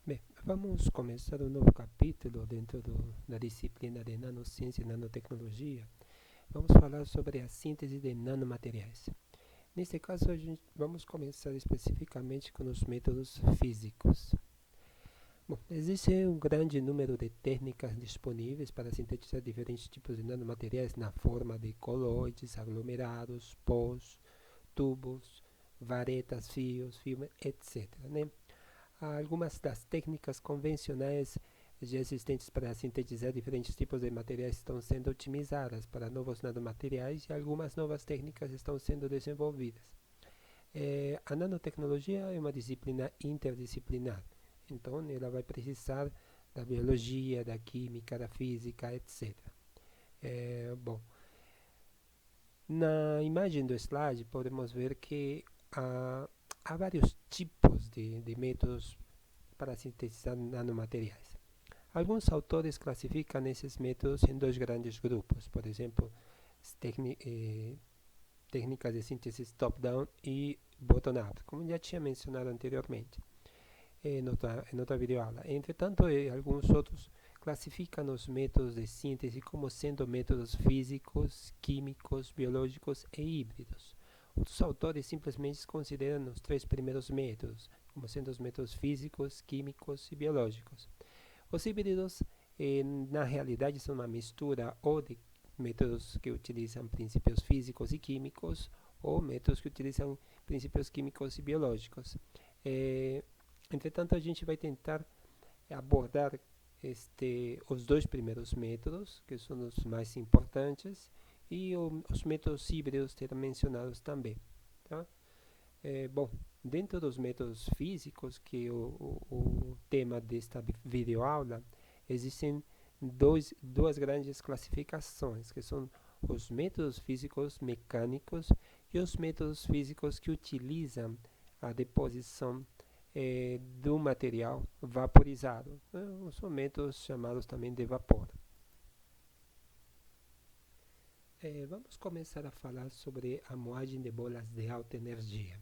Bem, vamos começar um novo capítulo dentro da disciplina de nanociência e nanotecnologia. Vamos falar sobre a síntese de nanomateriais. Nesse caso, vamos começar especificamente com os métodos físicos. Bom, existe um grande número de técnicas disponíveis para sintetizar diferentes tipos de nanomateriais na forma de coloides, aglomerados, pós, tubos, varetas, fios, filmes, etc. Né? Algumas das técnicas convencionais já existentes para sintetizar diferentes tipos de materiais estão sendo otimizadas para novos nanomateriais e algumas novas técnicas estão sendo desenvolvidas. A nanotecnologia é uma disciplina interdisciplinar, então ela vai precisar da biologia, da química, da física, etc. Bom, na imagem do slide podemos ver que há vários tipos de métodos para sintetizar nanomateriais. Alguns autores classificam esses métodos em dois grandes grupos, por exemplo, técnicas de síntese top-down e bottom-up, como já tinha mencionado anteriormente em outra videoaula. Entretanto, alguns outros classificam os métodos de síntese como sendo métodos físicos, químicos, biológicos e híbridos. Outros autores simplesmente consideram os três primeiros métodos como sendo os métodos físicos, químicos e biológicos. Os híbridos, na realidade, são uma mistura ou de métodos que utilizam princípios físicos e químicos ou métodos que utilizam princípios químicos e biológicos. Entretanto, a gente vai tentar abordar os dois primeiros métodos, que são os mais importantes, e os métodos híbridos serão mencionados também. Tá? Bom, dentro dos métodos físicos, que é o tema desta videoaula, existem duas grandes classificações, que são os métodos físicos mecânicos e os métodos físicos que utilizam a deposição do material vaporizado. São métodos chamados também de vapor. Vamos começar a falar sobre a moagem de bolas de alta energia.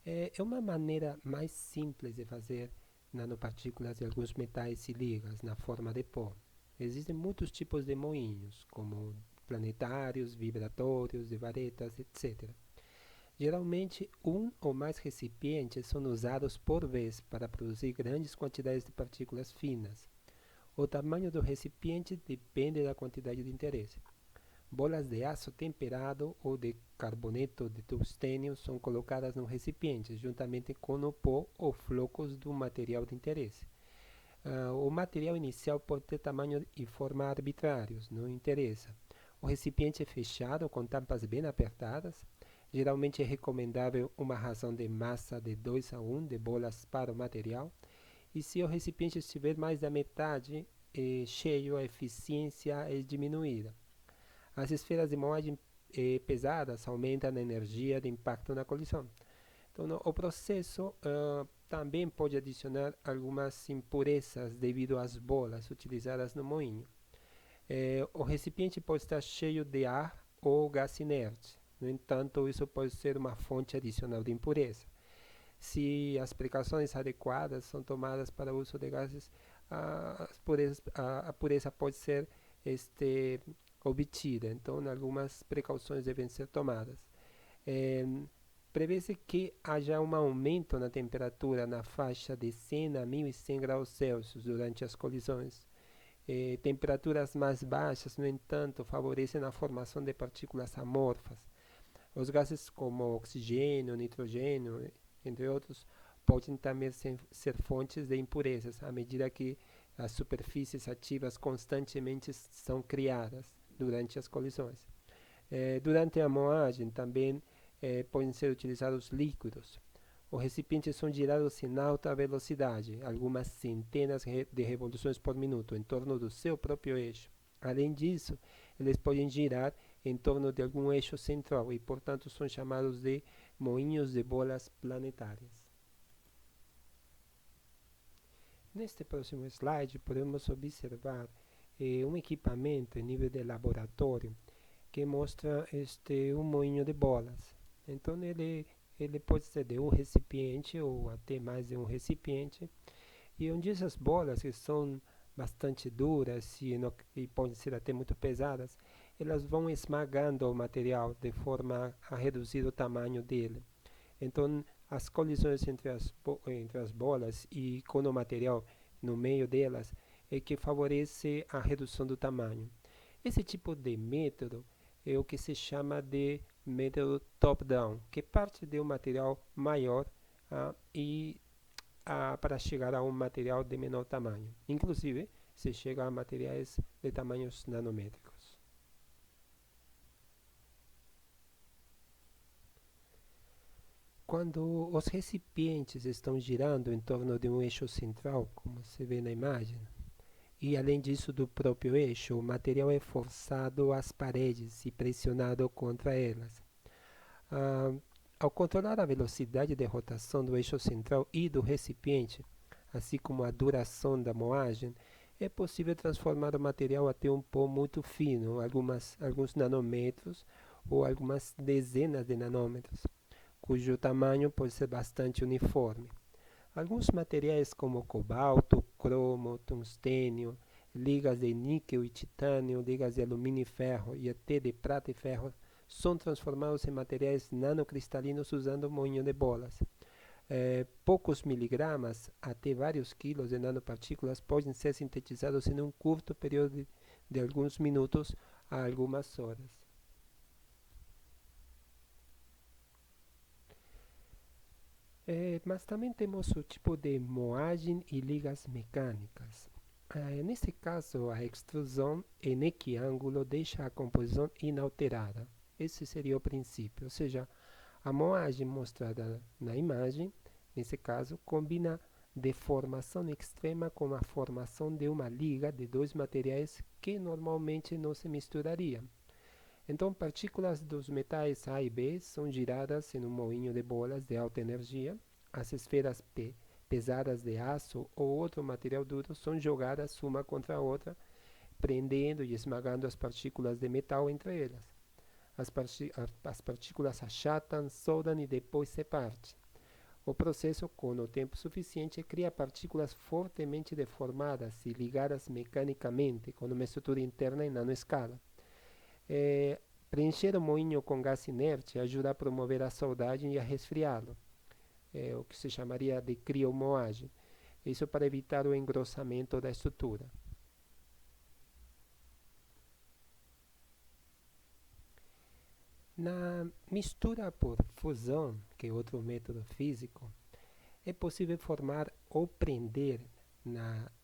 É uma maneira mais simples de fazer nanopartículas de alguns metais e ligas na forma de pó. Existem muitos tipos de moinhos, como planetários, vibratórios, de varetas, etc. Geralmente, um ou mais recipientes são usados por vez para produzir grandes quantidades de partículas finas. O tamanho do recipiente depende da quantidade de interesse. Bolas de aço temperado ou de carboneto de tungstênio são colocadas no recipiente, juntamente com o pó ou flocos do material de interesse. O material inicial pode ter tamanho e forma arbitrários, não interessa. O recipiente é fechado com tampas bem apertadas. Geralmente é recomendável uma ração de massa de 2:1 de bolas para o material. E se o recipiente estiver mais da metade cheio, a eficiência é diminuída. As esferas de moagem pesadas aumentam a energia de impacto na colisão. Então, o processo também pode adicionar algumas impurezas devido às bolas utilizadas no moinho. O recipiente pode estar cheio de ar ou gás inerte. No entanto, isso pode ser uma fonte adicional de impureza. Se as precauções adequadas são tomadas para o uso de gases, a pureza pode ser obtida. Então, algumas precauções devem ser tomadas. Prevê-se que haja um aumento na temperatura na faixa de 100 a 1100 graus Celsius durante as colisões. Temperaturas mais baixas, no entanto, favorecem a formação de partículas amorfas. Os gases como oxigênio, nitrogênio, entre outros, podem também ser fontes de impurezas à medida que as superfícies ativas constantemente são criadas durante as colisões. Durante a moagem também podem ser utilizados líquidos. Os recipientes são girados em alta velocidade, algumas centenas de revoluções por minuto, em torno do seu próprio eixo. Além disso, eles podem girar em torno de algum eixo central e, portanto, são chamados de moinhos de bolas planetárias. Neste próximo slide, podemos observar um equipamento em nível de laboratório que mostra um moinho de bolas. Então, ele pode ser de um recipiente ou até mais de um recipiente. E onde essas bolas, que são bastante duras e podem ser até muito pesadas, elas vão esmagando o material de forma a reduzir o tamanho dele. Então, as colisões entre as bolas e com o material no meio delas é que favorece a redução do tamanho. Esse tipo de método é o que se chama de método top-down, que parte de um material maior para chegar a um material de menor tamanho. Inclusive, se chega a materiais de tamanhos nanométricos. Quando os recipientes estão girando em torno de um eixo central, como se vê na imagem, e além disso do próprio eixo, o material é forçado às paredes e pressionado contra elas. Ah, Ao controlar a velocidade de rotação do eixo central e do recipiente, assim como a duração da moagem, é possível transformar o material até um pó muito fino, alguns nanômetros ou algumas dezenas de nanômetros, cujo tamanho pode ser bastante uniforme. Alguns materiais como cobalto, cromo, tungstênio, ligas de níquel e titânio, ligas de alumínio e ferro e até de prata e ferro são transformados em materiais nanocristalinos usando moinho de bolas. Poucos miligramas até vários quilos de nanopartículas podem ser sintetizados em um curto período de alguns minutos a algumas horas. Mas também temos o tipo de moagem e ligas mecânicas. Nesse caso, a extrusão em equiângulo deixa a composição inalterada. Esse seria o princípio, ou seja, a moagem mostrada na imagem, nesse caso, combina deformação extrema com a formação de uma liga de dois materiais que normalmente não se misturariam. Então, partículas dos metais A e B são giradas em um moinho de bolas de alta energia. As esferas pesadas de aço ou outro material duro são jogadas uma contra a outra, prendendo e esmagando as partículas de metal entre elas. As partículas achatam, soldam e depois se partem. O processo, com o tempo suficiente, cria partículas fortemente deformadas e ligadas mecanicamente, com uma estrutura interna em nanoescala. Preencher o moinho com gás inerte ajuda a promover a soldagem e a resfriá-lo, o que se chamaria de criomoagem. Isso para evitar o engrossamento da estrutura. Na mistura por fusão, que é outro método físico, é possível formar ou prender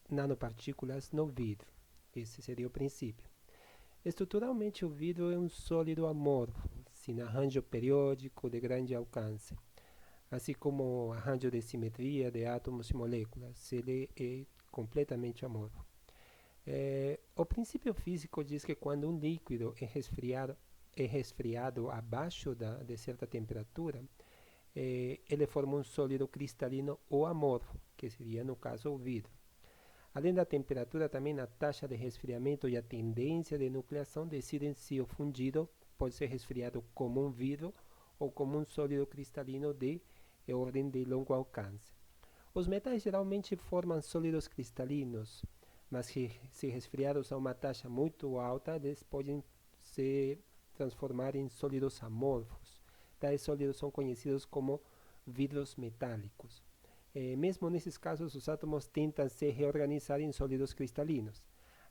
nanopartículas no vidro. Esse seria o princípio. Estruturalmente, o vidro é um sólido amorfo, sem arranjo periódico de grande alcance, assim como o arranjo de simetria de átomos e moléculas. Ele é completamente amorfo. O princípio físico diz que quando um líquido é resfriado abaixo de certa temperatura, ele forma um sólido cristalino ou amorfo, que seria no caso o vidro. Além da temperatura, também a taxa de resfriamento e a tendência de nucleação decidem se o fundido pode ser resfriado como um vidro ou como um sólido cristalino de ordem de longo alcance. Os metais geralmente formam sólidos cristalinos, mas se resfriados a uma taxa muito alta, eles podem se transformar em sólidos amorfos. Tais sólidos são conhecidos como vidros metálicos. Mesmo nesses casos, os átomos tentam se reorganizar em sólidos cristalinos.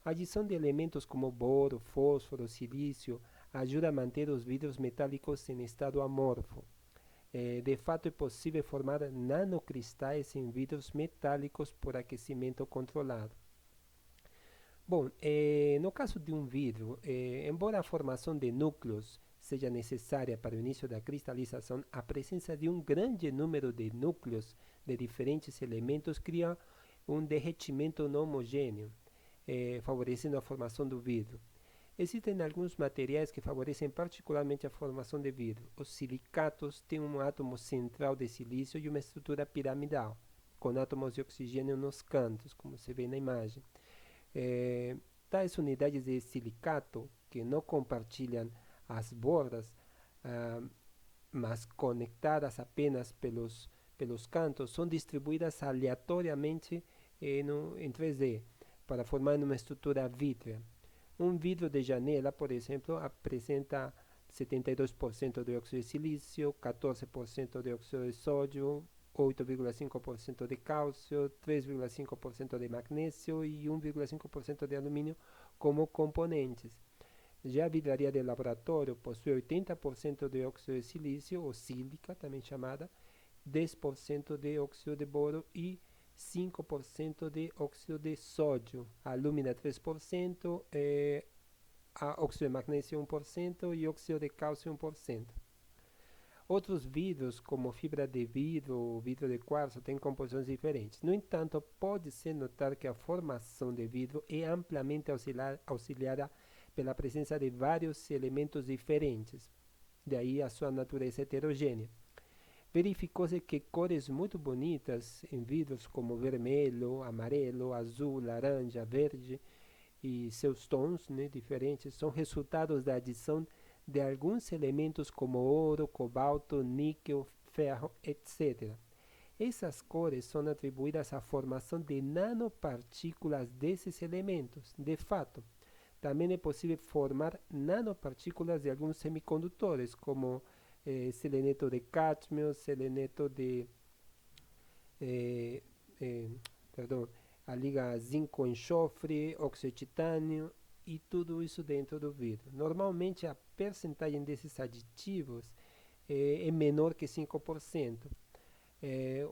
A adição de elementos como boro, fósforo, silício ajuda a manter os vidros metálicos em estado amorfo. De fato, é possível formar nanocristais em vidros metálicos por aquecimento controlado. Bom, no caso de um vidro, embora a formação de núcleos seja necessária para o início da cristalização, a presença de um grande número de núcleos de diferentes elementos cria um derretimento não homogêneo, favorecendo a formação do vidro. Existem alguns materiais que favorecem particularmente a formação de vidro. Os silicatos têm um átomo central de silício e uma estrutura piramidal, com átomos de oxigênio nos cantos, como se vê na imagem. Tais unidades de silicato, que não compartilham as bordas, mas conectadas apenas pelos cantos, são distribuídas aleatoriamente em 3D para formar uma estrutura vítrea. Um vidro de janela, por exemplo, apresenta 72% de óxido de silício, 14% de óxido de sódio, 8,5% de cálcio, 3,5% de magnésio e 1,5% de alumínio como componentes. Já a vidraria de laboratório possui 80% de óxido de silício, ou sílica, também chamada, 10% de óxido de boro e 5% de óxido de sódio, alumina 3%, óxido de magnésio 1% e óxido de cálcio 1%. Outros vidros, como fibra de vidro ou vidro de quartzo, têm composições diferentes. No entanto, pode-se notar que a formação de vidro é amplamente auxiliada pela presença de vários elementos diferentes, daí a sua natureza heterogênea. Verificou-se que cores muito bonitas em vidros como vermelho, amarelo, azul, laranja, verde e seus tons, né, diferentes são resultados da adição de alguns elementos como ouro, cobalto, níquel, ferro, etc. Essas cores são atribuídas à formação de nanopartículas desses elementos. De fato, também é possível formar nanopartículas de alguns semicondutores, como seleneto de cádmio, seleneto de eh, eh, perdão, a liga zinco-enxofre, óxido de titânio e tudo isso dentro do vidro. Normalmente a percentagem desses aditivos é menor que 5%.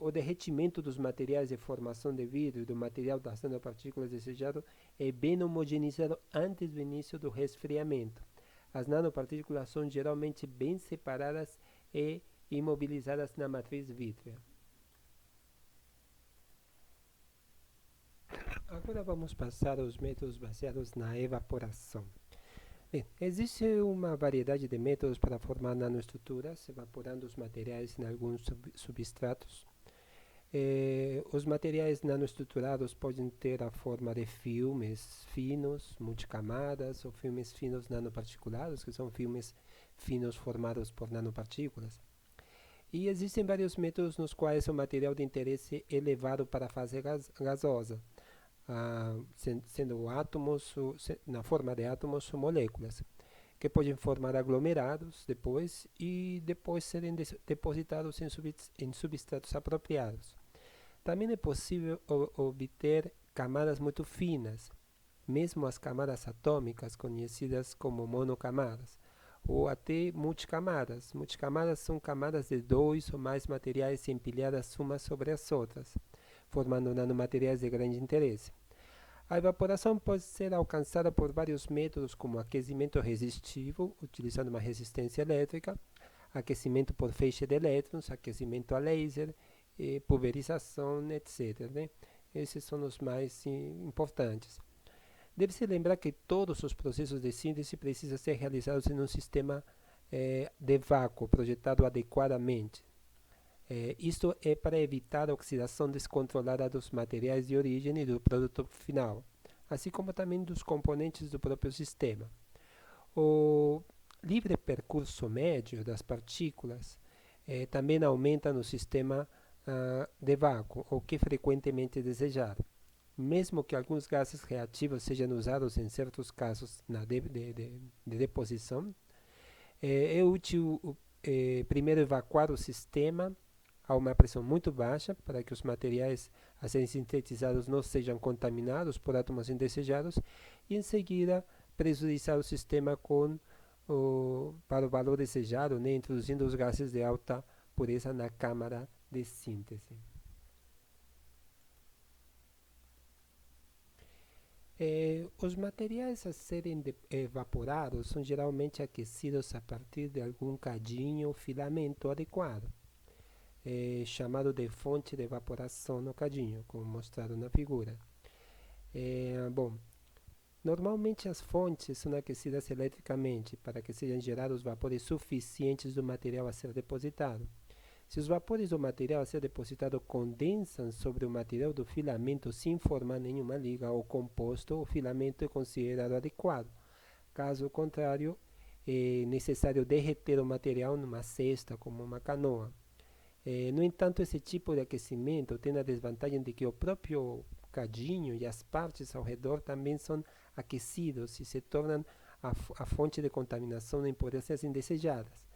O derretimento dos materiais de formação de vidro e do material das nanopartículas desejado é bem homogeneizado antes do início do resfriamento. As nanopartículas são geralmente bem separadas e imobilizadas na matriz vítrea. Agora vamos passar aos métodos baseados na evaporação. Bem, existe uma variedade de métodos para formar nanoestruturas, evaporando os materiais em alguns substratos. Os materiais nanoestruturados podem ter a forma de filmes finos, multicamadas, ou filmes finos nanoparticulados, que são filmes finos formados por nanopartículas. E existem vários métodos nos quais o material de interesse é levado para a fase gasosa, sendo átomos, na forma de átomos ou moléculas, que podem formar aglomerados depois e depois serem depositados em substratos apropriados. Também é possível obter camadas muito finas, mesmo as camadas atômicas conhecidas como monocamadas, ou até multicamadas. Multicamadas são camadas de 2 ou mais materiais empilhadas umas sobre as outras, formando nanomateriais de grande interesse. A evaporação pode ser alcançada por vários métodos, como aquecimento resistivo, utilizando uma resistência elétrica, aquecimento por feixe de elétrons, aquecimento a laser, pulverização, etc. Né? Esses são os mais importantes. Deve-se lembrar que todos os processos de síntese precisam ser realizados em um sistema de vácuo projetado adequadamente. Isto é para evitar a oxidação descontrolada dos materiais de origem e do produto final, assim como também dos componentes do próprio sistema. O livre percurso médio das partículas também aumenta no sistema de vácuo, o que é frequentemente desejado. Mesmo que alguns gases reativos sejam usados em certos casos de deposição, é útil primeiro evacuar o sistema a uma pressão muito baixa para que os materiais a serem sintetizados não sejam contaminados por átomos indesejados e em seguida pressurizar o sistema para o valor desejado, né, introduzindo os gases de alta pureza na câmara de síntese. Os materiais a serem evaporados são geralmente aquecidos a partir de algum cadinho ou filamento adequado, chamado de fonte de evaporação no cadinho, como mostrado na figura. Normalmente as fontes são aquecidas eletricamente para que sejam gerados vapores suficientes do material a ser depositado. Se os vapores do material a ser depositado condensam sobre o material do filamento sem formar nenhuma liga ou composto, o filamento é considerado adequado. Caso contrário, é necessário derreter o material numa cesta, como uma canoa. No entanto, esse tipo de aquecimento tem a desvantagem de que o próprio cadinho e as partes ao redor também são aquecidos e se tornam a fonte de contaminação de impurezas indesejadas.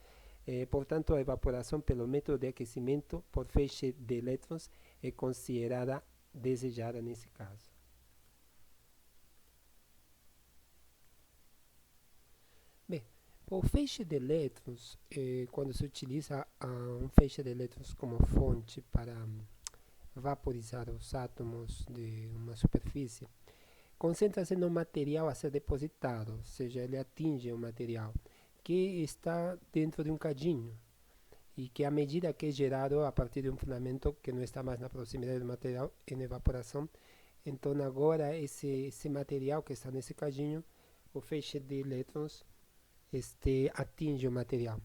Portanto, a evaporação pelo método de aquecimento por feixe de elétrons é considerada desejada nesse caso. Bem, o feixe de elétrons, quando se utiliza um feixe de elétrons como fonte para vaporizar os átomos de uma superfície, concentra-se no material a ser depositado, ou seja, ele atinge o material que está dentro de um cadinho e que à medida que é gerado a partir de um filamento que não está mais na proximidade do material em evaporação, então agora esse material que está nesse cadinho, o feixe de elétrons, atinge o material.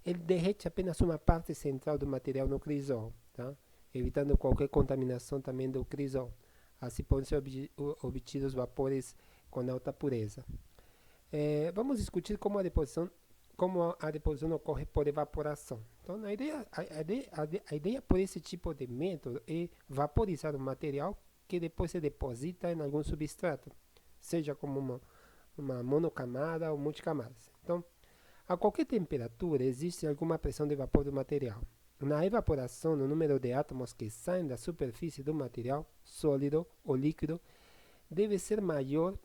Ele derrete apenas uma parte central do material no crisol, tá? Evitando qualquer contaminação também do crisol. Assim podem ser obtidos vapores com alta pureza. Vamos discutir como a deposição ocorre por evaporação. Então, a ideia por esse tipo de método é vaporizar o material que depois se deposita em algum substrato, seja como uma monocamada ou multicamadas. Então, a qualquer temperatura existe alguma pressão de vapor do material. Na evaporação, o número de átomos que saem da superfície do material, sólido ou líquido, deve ser maior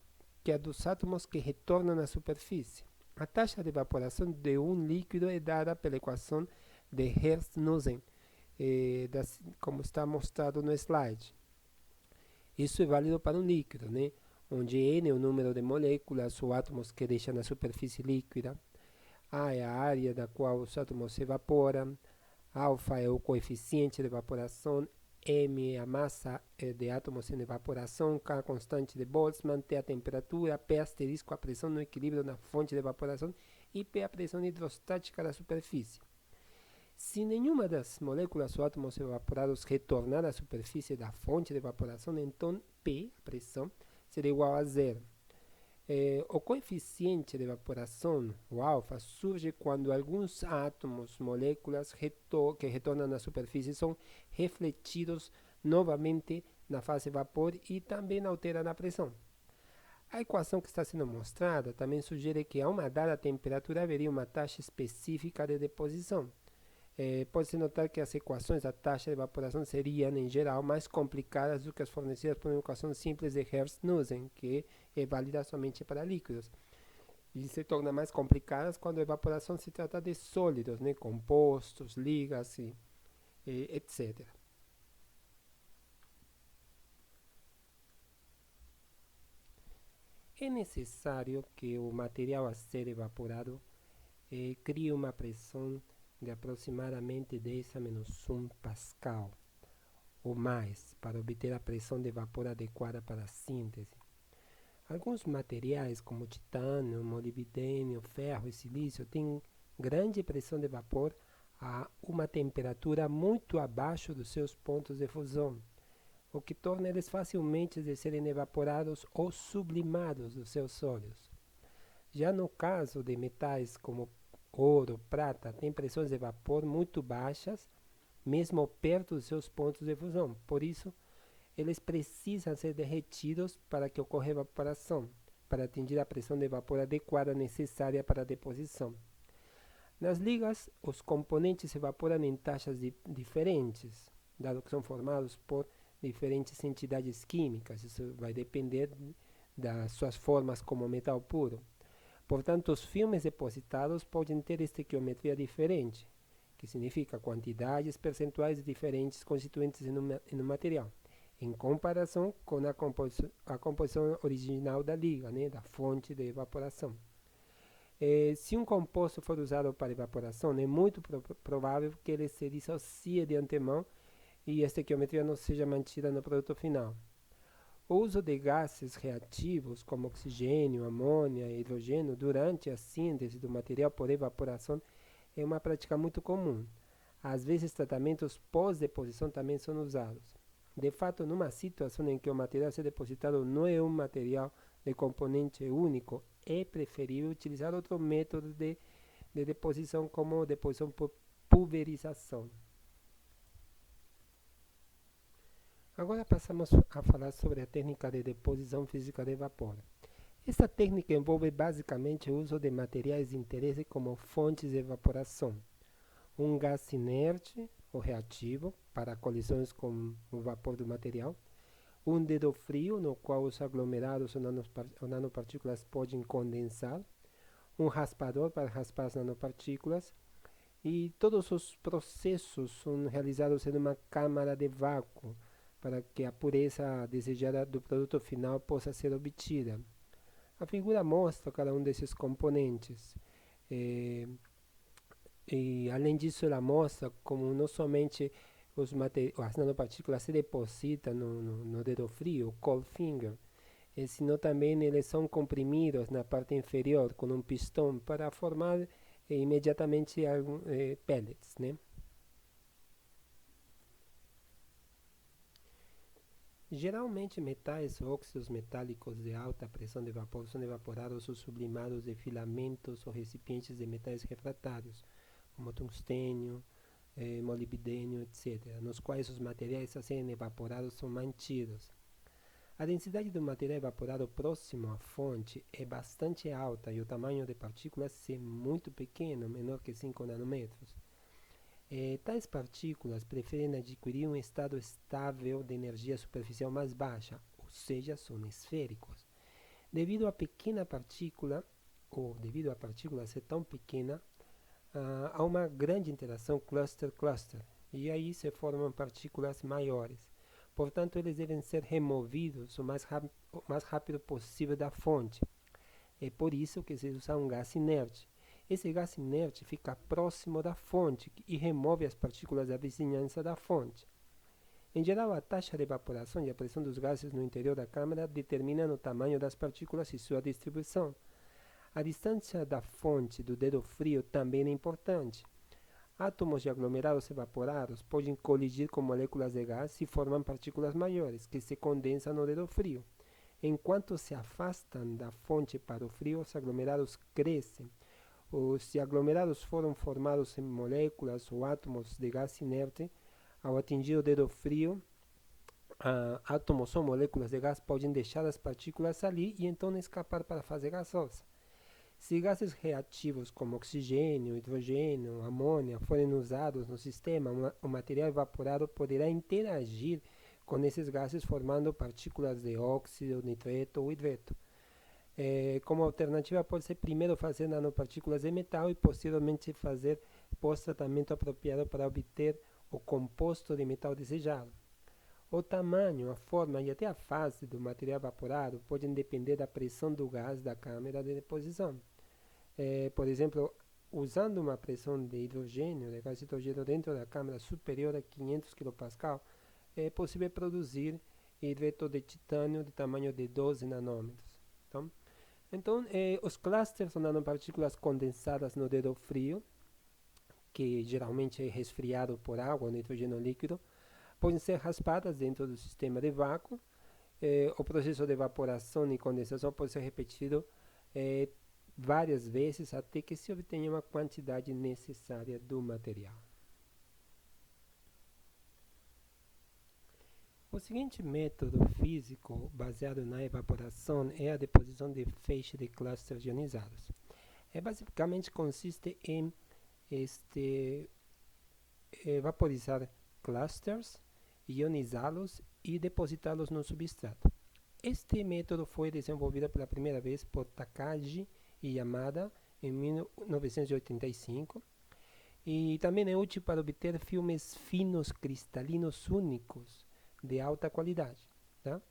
que a dos átomos que retornam à superfície. A taxa de evaporação de um líquido é dada pela equação de Hertz-Nussen, como está mostrado no slide. Isso é válido para um líquido, né? Onde N é o número de moléculas ou átomos que deixam a superfície líquida, A é a área da qual os átomos se evaporam, alfa é o coeficiente de evaporação, M é a massa de átomos em evaporação, K a constante de Boltzmann, T a temperatura, P asterisco a pressão no equilíbrio na fonte de evaporação e P a pressão hidrostática da superfície. Se nenhuma das moléculas ou átomos evaporados retornar à superfície da fonte de evaporação, então P, a pressão, será igual a zero. O coeficiente de evaporação, o alfa, surge quando alguns átomos, moléculas que retornam à superfície são refletidos novamente na fase vapor e também alteram a pressão. A equação que está sendo mostrada também sugere que a uma dada temperatura haveria uma taxa específica de deposição. Pode-se notar que as equações da taxa de evaporação seriam, em geral, mais complicadas do que as fornecidas por uma equação simples de Hertz-Nussen, que é válida somente para líquidos. E se torna mais complicadas quando a evaporação se trata de sólidos, né, compostos, ligas, etc. É necessário que o material a ser evaporado crie uma pressão de aproximadamente 10 a menos 1 pascal ou mais para obter a pressão de vapor adequada para a síntese. Alguns materiais como titânio, molibdênio, ferro e silício têm grande pressão de vapor a uma temperatura muito abaixo dos seus pontos de fusão, o que torna eles facilmente de serem evaporados ou sublimados dos seus sólidos. Já no caso de metais como ouro, prata, tem pressões de vapor muito baixas, mesmo perto dos seus pontos de fusão. Por isso, eles precisam ser derretidos para que ocorra evaporação, para atingir a pressão de vapor adequada necessária para a deposição. Nas ligas, os componentes se evaporam em taxas diferentes, dado que são formados por diferentes entidades químicas. Isso vai depender das suas formas como metal puro. Portanto, os filmes depositados podem ter estequiometria diferente, que significa quantidades percentuais diferentes constituintes em um material, em comparação com a composição original da liga, né, da fonte de evaporação. Se um composto for usado para evaporação, é muito provável que ele se dissocie de antemão e a estequiometria não seja mantida no produto final. O uso de gases reativos como oxigênio, amônia e hidrogênio durante a síntese do material por evaporação é uma prática muito comum. Às vezes, tratamentos pós-deposição também são usados. De fato, numa situação em que o material a ser depositado não é um material de componente único, é preferível utilizar outro método de deposição, como deposição por pulverização. Agora passamos a falar sobre a técnica de deposição física de vapor. Essa técnica envolve basicamente o uso de materiais de interesse como fontes de evaporação, um gás inerte ou reativo para colisões com o vapor do material, um dedo frio no qual os aglomerados ou nanopartículas podem condensar, um raspador para raspar as nanopartículas, e todos os processos são realizados em uma câmara de vácuo para que a pureza desejada do produto final possa ser obtida. A figura mostra cada um desses componentes. eh, e além disso, ela mostra como não somente as nanopartículas se depositam no dedo frio, cold finger, senão também eles são comprimidos na parte inferior com um pistão para formar imediatamente pellets, né? Geralmente, metais ou óxidos metálicos de alta pressão de vapor são evaporados ou sublimados de filamentos ou recipientes de metais refratários, como tungstênio, molibdênio, etc., nos quais os materiais a serem evaporados são mantidos. A densidade do material evaporado próximo à fonte é bastante alta e o tamanho de partículas é muito pequeno, menor que 5 nanômetros. Tais partículas preferem adquirir um estado estável de energia superficial mais baixa, ou seja, são esféricos. Devido à pequena partícula, ou devido à partícula ser tão pequena, há uma grande interação cluster-cluster, e aí se formam partículas maiores. Portanto, eles devem ser removidos o mais rápido possível da fonte. É por isso que se usa um gás inerte. Esse gás inerte fica próximo da fonte e remove as partículas da vizinhança da fonte. Em geral, a taxa de evaporação e a pressão dos gases no interior da câmara determinam o tamanho das partículas e sua distribuição. A distância da fonte do dedo frio também é importante. Átomos de aglomerados evaporados podem colidir com moléculas de gás e formam partículas maiores, que se condensam no dedo frio. Enquanto se afastam da fonte para o frio, os aglomerados crescem. Se aglomerados foram formados em moléculas ou átomos de gás inerte, ao atingir o dedo frio, átomos ou moléculas de gás podem deixar as partículas ali e então escapar para a fase gasosa. Se gases reativos como oxigênio, hidrogênio, amônia forem usados no sistema, o material evaporado poderá interagir com esses gases formando partículas de óxido, nitreto ou hidreto. Como alternativa, pode ser primeiro fazer nanopartículas de metal e posteriormente fazer pós-tratamento apropriado para obter o composto de metal desejado. O tamanho, a forma e até a fase do material evaporado podem depender da pressão do gás da câmara de deposição. Por exemplo, usando uma pressão de hidrogênio, de gás de hidrogênio dentro da câmara superior a 500 kPa, é possível produzir hidreto de titânio de tamanho de 12 nanômetros. Então, os clusters são nanopartículas condensadas no dedo frio, que geralmente é resfriado por água ou nitrogênio líquido, podem ser raspadas dentro do sistema de vácuo. O processo de evaporação e condensação pode ser repetido várias vezes até que se obtenha uma quantidade necessária do material. O seguinte método físico baseado na evaporação é a deposição de feixe de clusters ionizados. Basicamente consiste em vaporizar clusters, ionizá-los e depositá-los no substrato. Este método foi desenvolvido pela primeira vez por Takagi e Yamada em 1985 e também é útil para obter filmes finos cristalinos únicos de alta qualidade. Tá?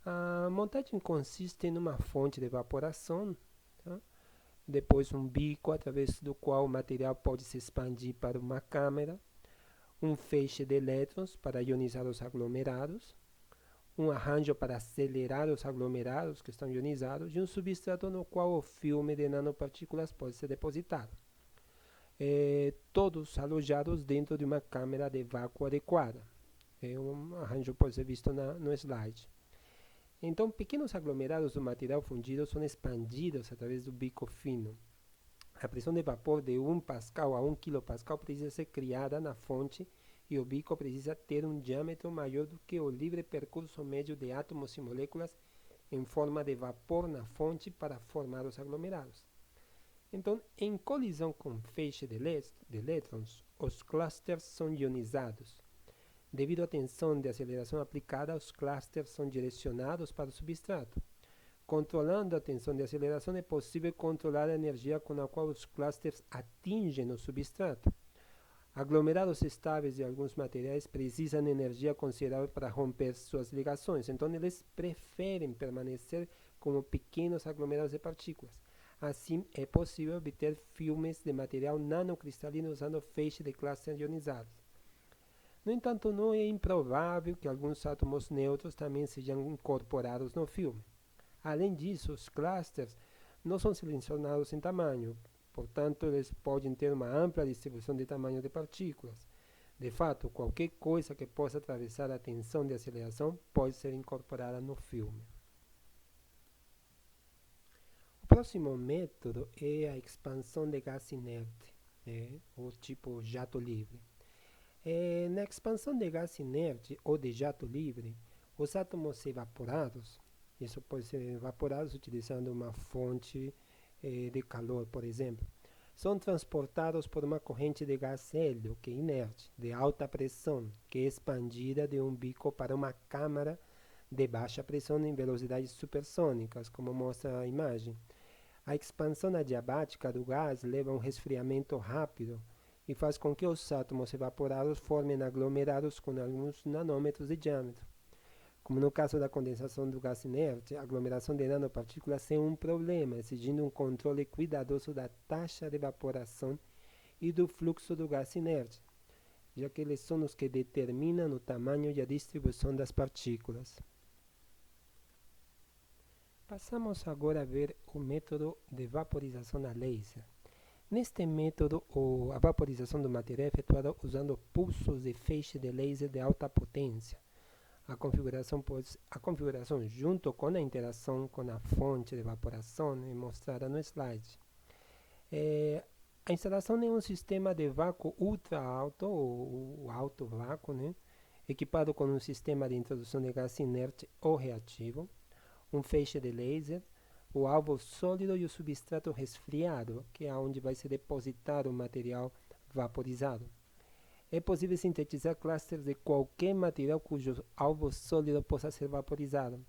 A montagem consiste em uma fonte de evaporação, tá? Depois um bico através do qual o material pode se expandir para uma câmara, um feixe de elétrons para ionizar os aglomerados, um arranjo para acelerar os aglomerados que estão ionizados e um substrato no qual o filme de nanopartículas pode ser depositado. Todos alojados dentro de uma câmara de vácuo adequada. Um arranjo pode ser visto no slide. Então, pequenos aglomerados do material fundido são expandidos através do bico fino. A pressão de vapor de 1 pascal a 1 kPa precisa ser criada na fonte e o bico precisa ter um diâmetro maior do que o livre percurso médio de átomos e moléculas em forma de vapor na fonte para formar os aglomerados. Então, em colisão com feixe de elétrons, os clusters são ionizados. Devido à tensão de aceleração aplicada, os clusters são direcionados para o substrato. Controlando a tensão de aceleração, é possível controlar a energia com a qual os clusters atingem o substrato. Aglomerados estáveis de alguns materiais precisam de energia considerável para romper suas ligações, então eles preferem permanecer como pequenos aglomerados de partículas. Assim, é possível obter filmes de material nanocristalino usando feixe de clusters ionizados. No entanto, não é improvável que alguns átomos neutros também sejam incorporados no filme. Além disso, os clusters não são selecionados em tamanho, portanto, eles podem ter uma ampla distribuição de tamanho de partículas. De fato, qualquer coisa que possa atravessar a tensão de aceleração pode ser incorporada no filme. O próximo método é a expansão de gás inerte, ou tipo jato livre. Na expansão de gás inerte ou de jato livre, os átomos evaporados, isso pode ser evaporados utilizando uma fonte de calor, por exemplo, são transportados por uma corrente de gás hélio, que é inerte, de alta pressão, que é expandida de um bico para uma câmara de baixa pressão em velocidades supersônicas, como mostra a imagem. A expansão adiabática do gás leva a um resfriamento rápido e faz com que os átomos evaporados formem aglomerados com alguns nanômetros de diâmetro. Como no caso da condensação do gás inerte, a aglomeração de nanopartículas é um problema, exigindo um controle cuidadoso da taxa de evaporação e do fluxo do gás inerte, já que eles são os que determinam o tamanho e a distribuição das partículas. Passamos agora a ver o método de vaporização a laser. Neste método, a vaporização do material é efetuada usando pulsos de feixe de laser de alta potência. A configuração junto com a interação com a fonte de evaporação é mostrada no slide. A instalação é um sistema de vácuo ultra alto, ou alto vácuo, equipado com um sistema de introdução de gás inerte ou reativo, um feixe de laser, o alvo sólido e o substrato resfriado, que é onde vai ser depositado o material vaporizado. É possível sintetizar clusters de qualquer material cujo alvo sólido possa ser vaporizado.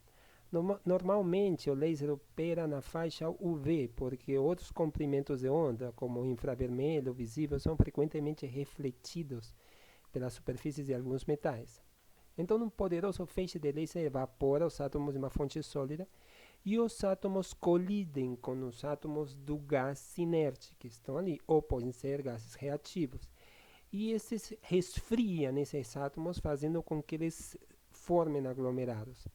Normalmente, o laser opera na faixa UV, porque outros comprimentos de onda, como o infravermelho visível, são frequentemente refletidos pelas superfícies de alguns metais. Então, um poderoso feixe de laser evapora os átomos de uma fonte sólida e os átomos colidem com os átomos do gás inerte que estão ali, ou podem ser gases reativos. E esses resfriam esses átomos, fazendo com que eles formem aglomerados.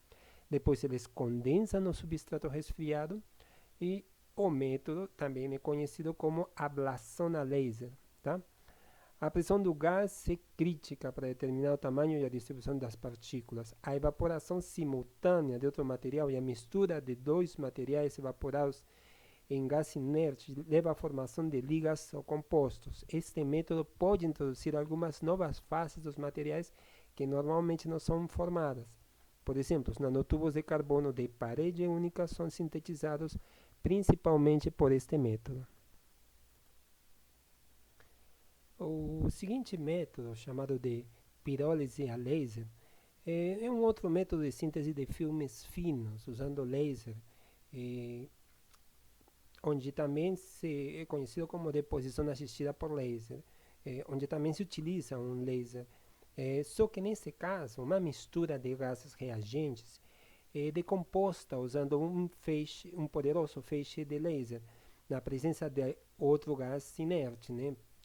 Depois eles condensam no substrato resfriado e o método também é conhecido como ablação a laser. Tá? A pressão do gás é crítica para determinar o tamanho e a distribuição das partículas. A evaporação simultânea de outro material e a mistura de dois materiais evaporados em gás inerte leva à formação de ligas ou compostos. Este método pode introduzir algumas novas fases dos materiais que normalmente não são formadas. Por exemplo, os nanotubos de carbono de parede única são sintetizados principalmente por este método. O seguinte método, chamado de pirólise a laser, é um outro método de síntese de filmes finos, usando laser, onde também é conhecido como deposição assistida por laser, onde também se utiliza um laser. Só que nesse caso, uma mistura de gases reagentes é decomposta usando um poderoso feixe de laser, na presença de outro gás inerte,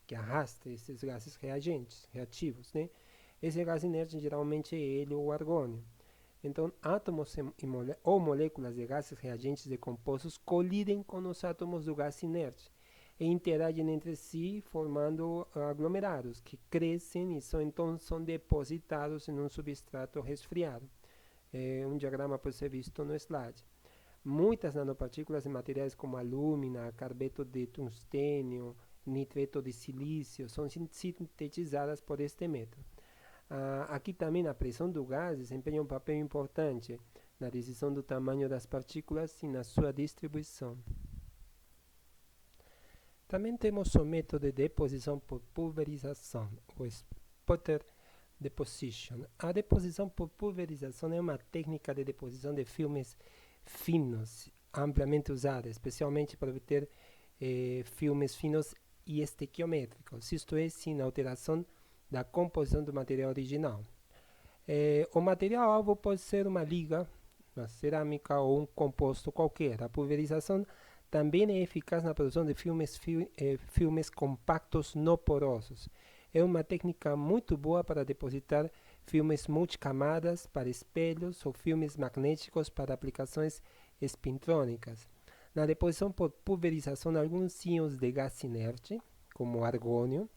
que arrasta esses gases reativos. Esse gás inerte geralmente é hélio ou argônio. Então, átomos ou moléculas de gases reagentes decompostos colidem com os átomos do gás inerte e interagem entre si, formando aglomerados que crescem e então são depositados em um substrato resfriado. Um diagrama pode ser visto no slide. Muitas nanopartículas de materiais como alúmina, carbeto de tungstênio, nitreto de silício são sintetizadas por este método. Aqui também a pressão do gás desempenha um papel importante na decisão do tamanho das partículas e na sua distribuição. Também temos o método de deposição por pulverização, o sputter deposition. A deposição por pulverização é uma técnica de deposição de filmes finos, amplamente usada, especialmente para obter filmes finos e estequiométricos, isto é, sem alteração da composição do material original. O material alvo pode ser uma liga, uma cerâmica ou um composto qualquer. A pulverização também é eficaz na produção de filmes compactos não porosos. É uma técnica muito boa para depositar filmes multicamadas para espelhos ou filmes magnéticos para aplicações espintrônicas. Na deposição por pulverização, alguns íons de gás inerte, como o argônio,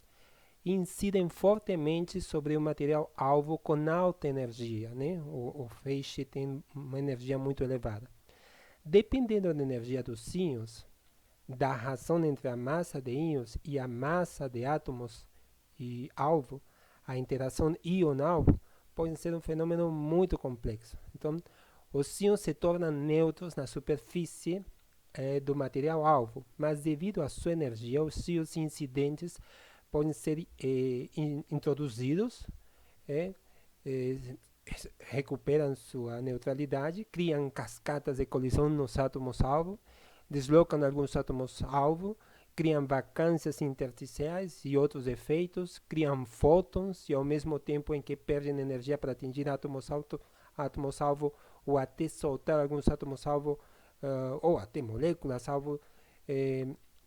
incidem fortemente sobre o material alvo com alta energia, né? O feixe tem uma energia muito elevada. Dependendo da energia dos íons, da razão entre a massa de íons e a massa de átomos e alvo, a interação íon-alvo pode ser um fenômeno muito complexo. Então, os íons se tornam neutros na superfície do material alvo, mas devido à sua energia, os íons incidentes podem ser introduzidos, recuperam sua neutralidade, criam cascatas de colisão nos átomos-alvo, deslocam alguns átomos-alvo, criam vacâncias intersticiais e outros efeitos, criam fótons e ao mesmo tempo em que perdem energia para atingir átomos-alvo ou até soltar alguns átomos-alvo ou até moléculas-alvo,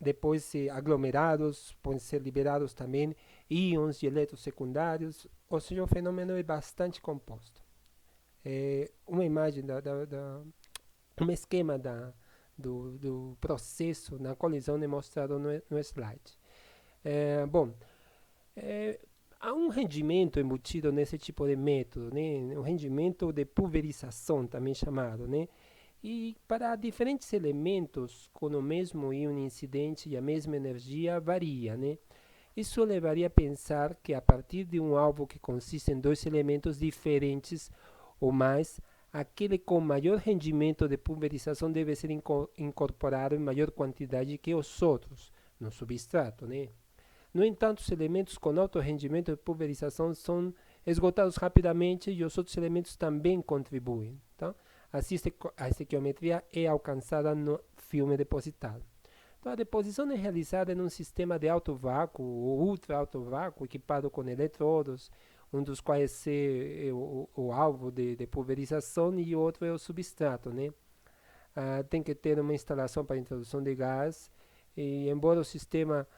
depois aglomerados, podem ser liberados também íons e elétrons secundários, ou seja, o fenômeno é bastante composto. Uma imagem, um esquema do processo na colisão é mostrado no slide. Há um rendimento embutido nesse tipo de método, né? Um rendimento de pulverização, também chamado, né? E para diferentes elementos com o mesmo íon incidente e a mesma energia varia, né? Isso levaria a pensar que a partir de um alvo que consiste em dois elementos diferentes ou mais, aquele com maior rendimento de pulverização deve ser incorporado em maior quantidade que os outros no substrato, né? No entanto, os elementos com alto rendimento de pulverização são esgotados rapidamente e os outros elementos também contribuem. Tá? Assim, a estequiometria é alcançada no filme depositado. Então, a deposição é realizada em um sistema de alto vácuo ou ultra alto vácuo equipado com eletrodos, um dos quais é o alvo de pulverização e o outro é o substrato, né? Tem que ter uma instalação para introdução de gás e, embora o sistema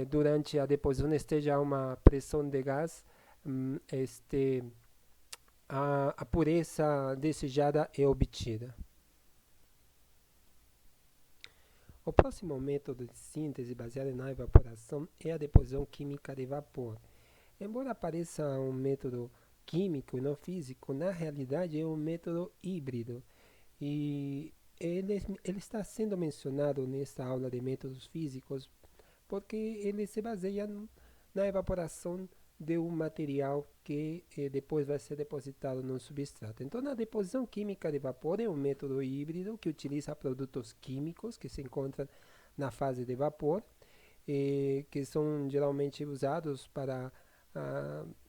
durante a deposição esteja a uma pressão de gás, a pureza desejada é obtida. O próximo método de síntese baseado na evaporação é a deposição química de vapor. Embora pareça um método químico e não físico, na realidade é um método híbrido. E ele está sendo mencionado nesta aula de métodos físicos porque ele se baseia na evaporação de um material que depois vai ser depositado no substrato. Então, a deposição química de vapor é um método híbrido que utiliza produtos químicos que se encontram na fase de vapor, que são geralmente usados para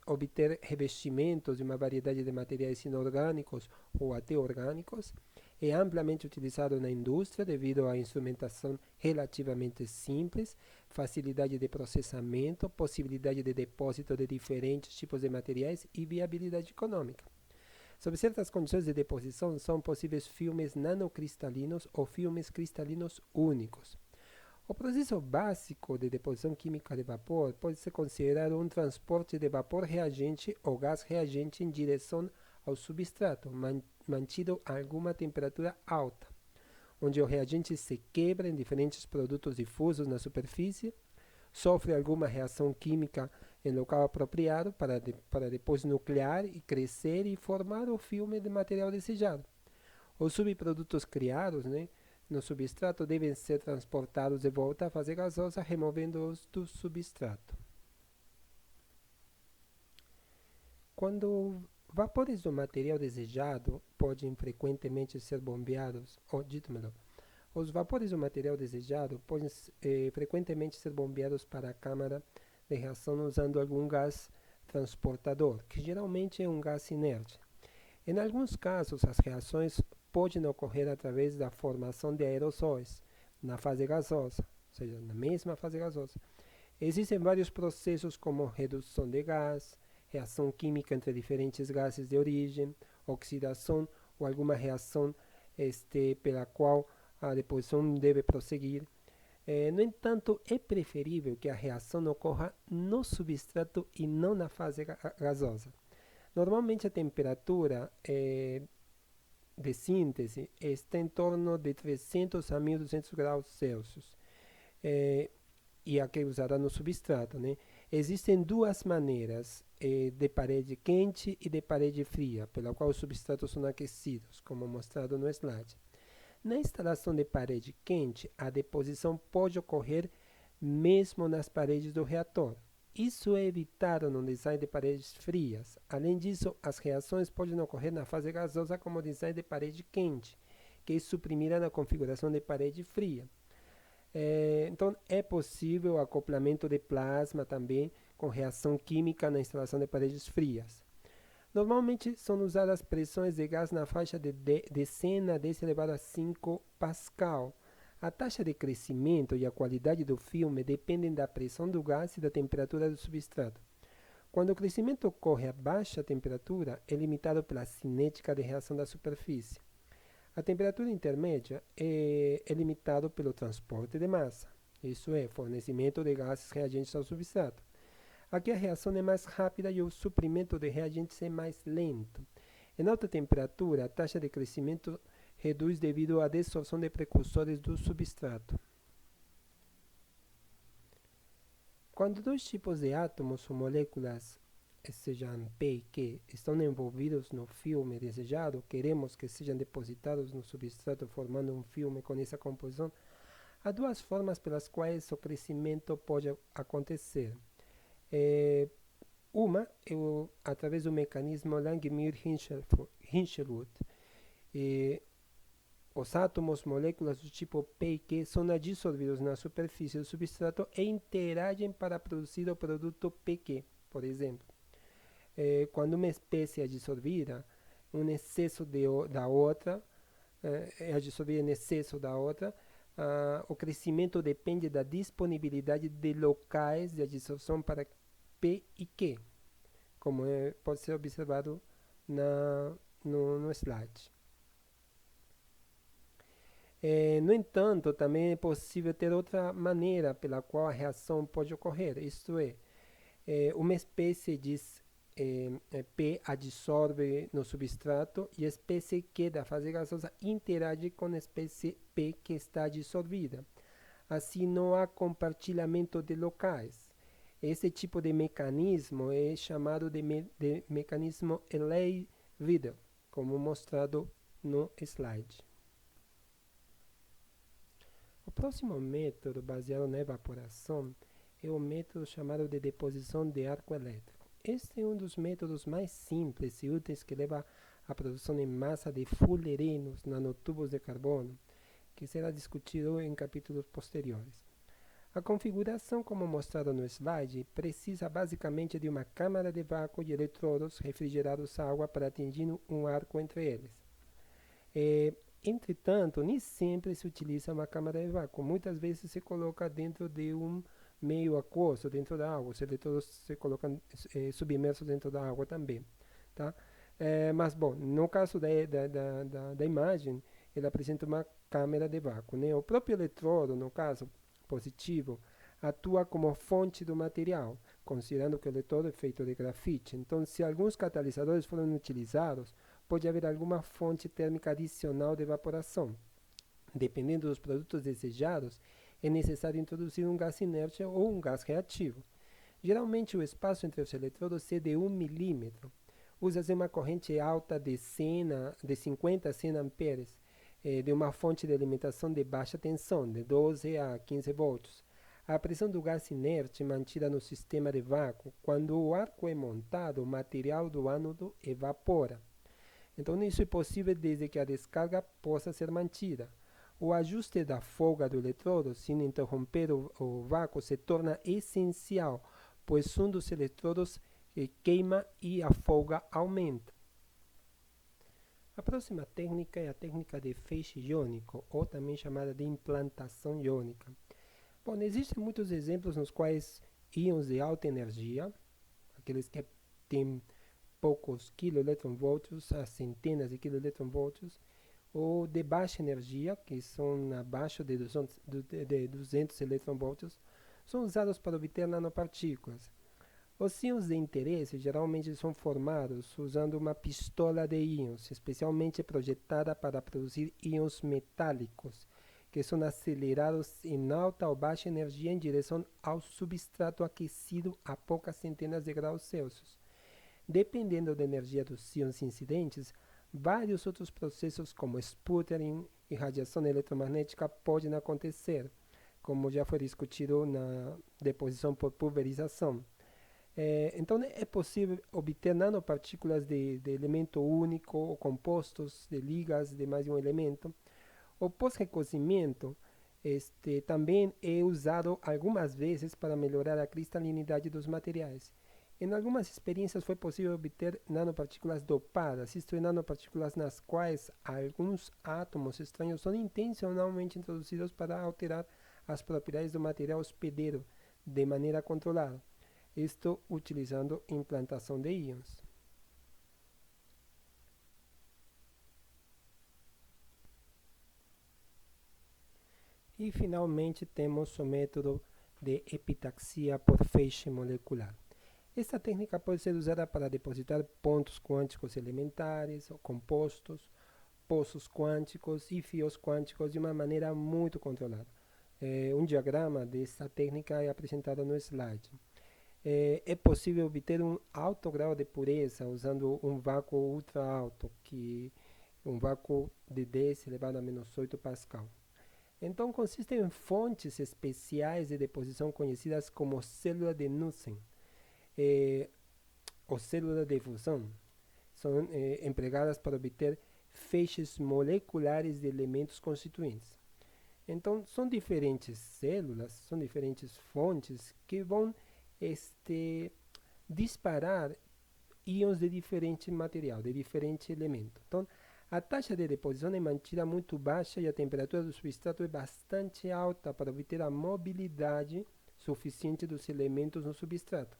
obter revestimentos de uma variedade de materiais inorgânicos ou até orgânicos. É amplamente utilizado na indústria devido à instrumentação relativamente simples, facilidade de processamento, possibilidade de depósito de diferentes tipos de materiais e viabilidade econômica. Sob certas condições de deposição, são possíveis filmes nanocristalinos ou filmes cristalinos únicos. O processo básico de deposição química de vapor pode ser considerado um transporte de vapor reagente ou gás reagente em direção ao substrato, mantido a alguma temperatura alta, onde o reagente se quebra em diferentes produtos difusos na superfície, sofre alguma reação química em local apropriado para depois nuclear e crescer e formar o filme de material desejado. Os subprodutos criados, no substrato devem ser transportados de volta à fase gasosa, removendo-os do substrato. Quando vapores do material desejado podem frequentemente ser bombeados, ou dito melhor, os vapores do material desejado podem frequentemente ser bombeados para a câmara de reação usando algum gás transportador, que geralmente é um gás inerte. Em alguns casos, as reações podem ocorrer através da formação de aerossóis na fase gasosa, ou seja, na mesma fase gasosa. Existem vários processos como redução de gás, reação química entre diferentes gases de origem, oxidação ou alguma reação pela qual a deposição deve prosseguir. No entanto, é preferível que a reação ocorra no substrato e não na fase gasosa. Normalmente a temperatura de síntese está em torno de 300 a 1200 graus Celsius. E a que é usada no substrato. Né? Existem duas maneiras de parede quente e de parede fria, pela qual os substratos são aquecidos, como mostrado no slide. Na instalação de parede quente, a deposição pode ocorrer mesmo nas paredes do reator. Isso é evitado no design de paredes frias. Além disso, as reações podem ocorrer na fase gasosa como design de parede quente, que é suprimida na configuração de parede fria. Então, é possível o acoplamento de plasma também com reação química na instalação de paredes frias. Normalmente são usadas pressões de gás na faixa de 100 a 10 elevado a 5 Pascal. A taxa de crescimento e a qualidade do filme dependem da pressão do gás e da temperatura do substrato. Quando o crescimento ocorre a baixa temperatura, é limitado pela cinética de reação da superfície. A temperatura intermédia é limitada pelo transporte de massa, isso é, fornecimento de gases reagentes ao substrato. Aqui a reação é mais rápida e o suprimento de reagentes é mais lento. Em alta temperatura, a taxa de crescimento reduz devido à dissolção de precursores do substrato. Quando dois tipos de átomos ou moléculas, sejam P e Q, estão envolvidos no filme desejado, queremos que sejam depositados no substrato formando um filme com essa composição, há duas formas pelas quais o crescimento pode acontecer. Uma é através do mecanismo Langmuir-Hinshelwood. Os átomos, moléculas do tipo P e Q são adsorvidos na superfície do substrato e interagem para produzir o produto PQ, por exemplo. Quando uma espécie é adsorvida, um excesso da outra, é absorvida em excesso da outra, o crescimento depende da disponibilidade de locais de adsorção para P e Q, como pode ser observado no slide. No entanto, também é possível ter outra maneira pela qual a reação pode ocorrer, isto é, uma espécie de P adsorve no substrato e a espécie Q da fase gasosa interage com a espécie P que está adsorvida. Assim, não há compartilhamento de locais. Esse tipo de mecanismo é chamado de mecanismo Eley-Widel, como mostrado no slide. O próximo método baseado na evaporação é o método chamado de deposição de arco elétrico. Este é um dos métodos mais simples e úteis que leva à produção em massa de fullerenos nanotubos de carbono, que será discutido em capítulos posteriores. A configuração, como mostrado no slide, precisa basicamente de uma câmara de vácuo e eletrodos refrigerados a água para atingir um arco entre eles. Entretanto, nem sempre se utiliza uma câmara de vácuo. Muitas vezes se coloca dentro de um meio aquoso, dentro da água. Os eletrodos se colocam submersos dentro da água também. Tá? Mas, bom, no caso da imagem, ele apresenta uma câmara de vácuo. Né? O próprio eletrodo, no caso positivo, atua como fonte do material, considerando que o eletrodo é feito de grafite. Então, se alguns catalisadores forem utilizados, pode haver alguma fonte térmica adicional de evaporação. Dependendo dos produtos desejados, é necessário introduzir um gás inerte ou um gás reativo. Geralmente, o espaço entre os eletrodos é de 1 milímetro. Usa-se uma corrente alta de 50 a 100 amperes, de uma fonte de alimentação de baixa tensão, de 12 a 15 volts. a pressão do gás inerte mantida no sistema de vácuo. Quando o arco é montado, o material do ânodo evapora. Então, isso é possível desde que a descarga possa ser mantida. O ajuste da folga do eletrodo, sem interromper o vácuo, se torna essencial, pois um dos eletrodos queima e a folga aumenta. A próxima técnica é a técnica de feixe iônico, ou também chamada de implantação iônica. Bom, existem muitos exemplos nos quais íons de alta energia, aqueles que têm poucos kV, a centenas de kV, ou de baixa energia, que são abaixo de 200 eV, são usados para obter nanopartículas. Os íons de interesse geralmente são formados usando uma pistola de íons, especialmente projetada para produzir íons metálicos, que são acelerados em alta ou baixa energia em direção ao substrato aquecido a poucas centenas de graus Celsius. Dependendo da energia dos íons incidentes, vários outros processos como sputtering e radiação eletromagnética podem acontecer, como já foi discutido na deposição por pulverização. Então, é possível obter nanopartículas de elemento único ou compostos de ligas de mais de um elemento. O pós-recozimento também é usado algumas vezes para melhorar a cristalinidade dos materiais. Em algumas experiências foi possível obter nanopartículas dopadas, isto é, nanopartículas nas quais alguns átomos estranhos são intencionalmente introduzidos para alterar as propriedades do material hospedeiro de maneira controlada. Isto utilizando implantação de íons. E finalmente temos o método de epitaxia por feixe molecular. Esta técnica pode ser usada para depositar pontos quânticos elementares ou compostos, poços quânticos e fios quânticos de uma maneira muito controlada. Um diagrama desta técnica é apresentado no slide. É possível obter um alto grau de pureza usando um vácuo ultra alto, um vácuo de 10 elevado a menos 8 Pascal. Então, consiste em fontes especiais de deposição conhecidas como célula de Knudsen ou célula de fusão. São empregadas para obter feixes moleculares de elementos constituintes. Então, são diferentes células, são diferentes fontes que vão disparar íons de diferente material, de diferente elemento. Então, a taxa de deposição é mantida muito baixa e a temperatura do substrato é bastante alta para obter a mobilidade suficiente dos elementos no substrato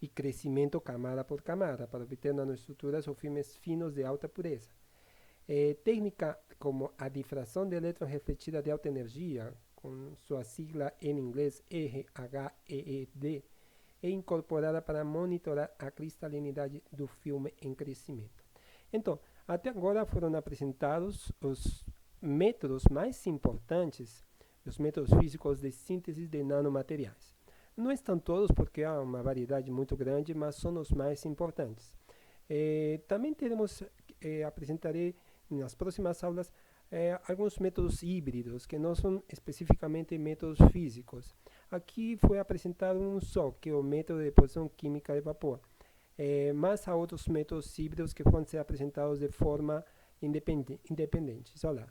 e crescimento camada por camada para obter nanoestruturas ou filmes finos de alta pureza. Técnica como a difração de elétron refletida de alta energia, com sua sigla em inglês RHEED, é incorporada para monitorar a cristalinidade do filme em crescimento. Então, até agora foram apresentados os métodos mais importantes, os métodos físicos de síntese de nanomateriais. Não estão todos porque há uma variedade muito grande, mas são os mais importantes. Também apresentarei nas próximas aulas alguns métodos híbridos, que não são especificamente métodos físicos. Aqui foi apresentado um só, que é o método de deposição química de vapor. Mas há outros métodos híbridos que vão ser apresentados de forma independente. Olá.